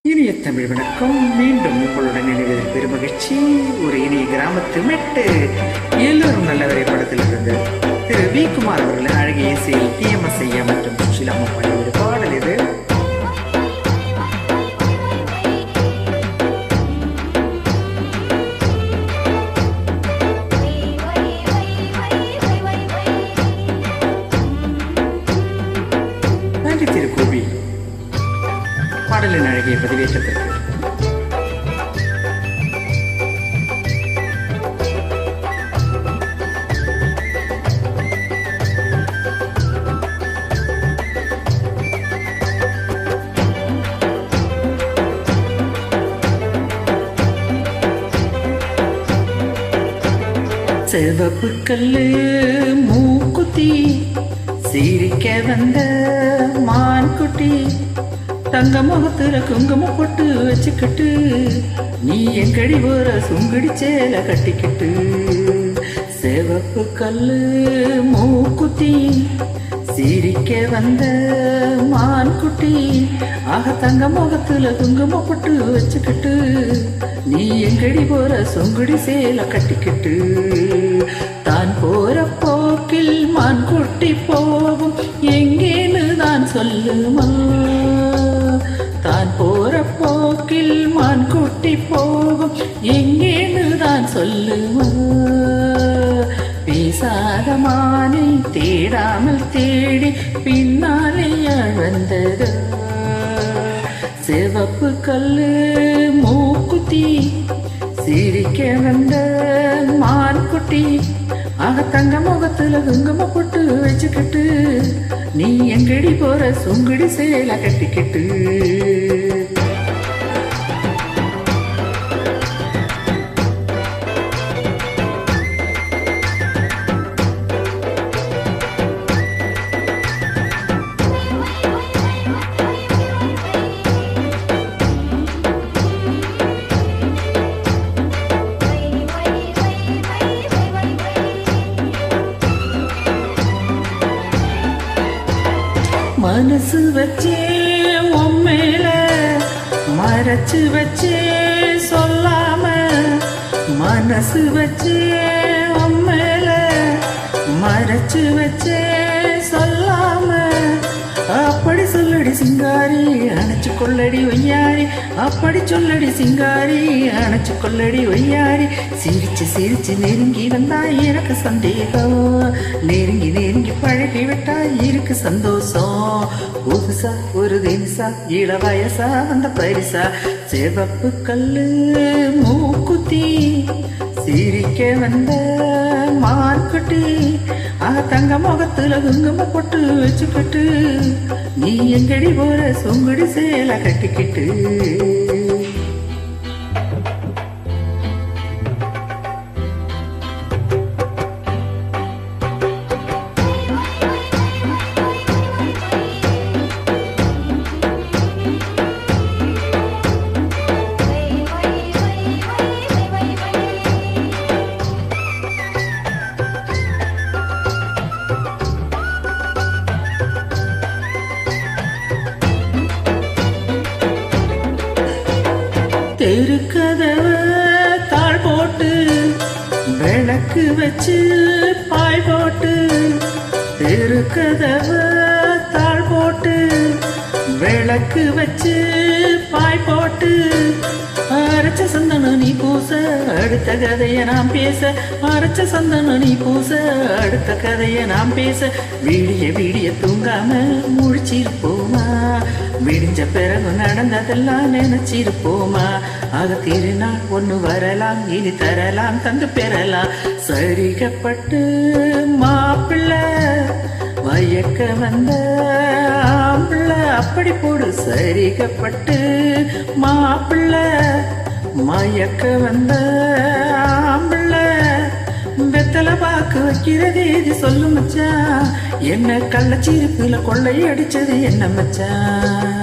இனிய தமிழ் வணக்கம். மீண்டும் உங்களுடன் நினைவதில் பெருமகிழ்ச்சி. ஒரு இனிய கிராமத்து மெட்டு எல்லோரும் நல்லவரை படத்திலிருந்து திரு வி குமார் அவர்களின் அழகிய இசையில் TMS ஐயா மற்றும் சுஷிலாமா பாடிய ஒரு பாடல் இது. நன்றி திரு கோபி பாடலின் அழகிய பதிவேற்றத்திற்கு. சிவப்பு கல்லு மூக்குத்தி சிரிக்க வந்த மான்குட்டி, தங்க முகத்துல குங்குமம் போட்டு வச்சுக்கிட்டு நீ எங்கடி போற சுங்குடி சேல கட்டிக்கிட்டு. சிவப்பு கல்லு மூக்குத்தி சிரிக்க வந்த மான்குட்டி, ஆக தங்க முகத்துல குங்குமம் போட்டு வச்சுக்கிட்டு நீ எங்கடி போற சுங்குடி சேல கட்டிக்கிட்டு. தான் போற போக்கில் மான் குட்டி போகும் எங்கேன்னு தான் சொல்லுமா, தான் போற போக்கில் மான் குட்டி போகும் எங்கேன்னு தான் சொல்லுமா. பேசாத மானை தேடாமல் தேடி பின்னாலே வந்தது. சிவப்பு கல்லு மூக்குத்தி சிரிக்க வந்த மான்குட்டி, ஆக தங்க முகத்துல குங்கும போட்டு வச்சுக்கிட்டு நீ எங்கடி போற சுங்குடி சேல கட்டிக்கிட்டு. மனசு வச்சே உம்மேல மறைச்சு வச்சே சொல்லாம, மனசு வச்சே உம்மேல மறைச்சு வச்சே சொல்லாம, அப்படி சொல்லடி சிங்காரி அணைச்சு கொள்ளடி ஒய்யாரி, அப்படி சொல்லடி சிங்காரி அணைச்சு கொள்ளடி ஒய்யாரி. சிரிச்சு சிரிச்சு நெருங்கி வந்தா எனக்கு சந்தேகம், நெருங்கி நெருங்கி பழகி விட்டா இருக்கு சந்தோஷம். புதுசா ஒரு தினசா இள வயசா வந்த பரிசா. சிவப்பு கல்லு மூக்குத்தி சிரிக்க வந்த மார்க்குட்டி, தங்க முகத்துல குங்கும போட்டு வச்சுக்கிட்டு நீ எங்கடி போற சுங்குடி சேல கட்டிக்கிட்டு. தெருக்கதவ தாழ் போட்டு விளக்கு வச்சு பாய் போட்டு, தெருக்கதவ தாழ் போட்டு விளக்கு வச்சு பாய் போட்டு, அரைச்ச சந்தனம் நீ பூச அடுத்த கதைய நாம் பேச, அரைச்ச சந்தனம் நீ பூச அடுத்த கதைய நாம் பேச. விடிய விடிய தூங்காம முழிச்சிருப்போமா, விடிஞ்ச பிறகு நடந்ததெல்லாம் நினைச்சிருப்போமா. ஆக திருநாள் ஒண்ணு வரலாம், இனி தரலாம் தந்து பெறலாம். சரிகப்பட்டு மாப்பிள்ளை வயக்க வந்த ஆம்பிள்ள, அப்படி போடு சரிகப்பட்டு மாப்பிள்ளை மயக்க வந்த ஆம்பிள்ள. வெத்தலை பாக்கு வைக்கிறது இது சொல்லு மச்சான், என்ன கள்ளச்சிருப்புல கொள்ளை அடிச்சது என்ன மச்சான்.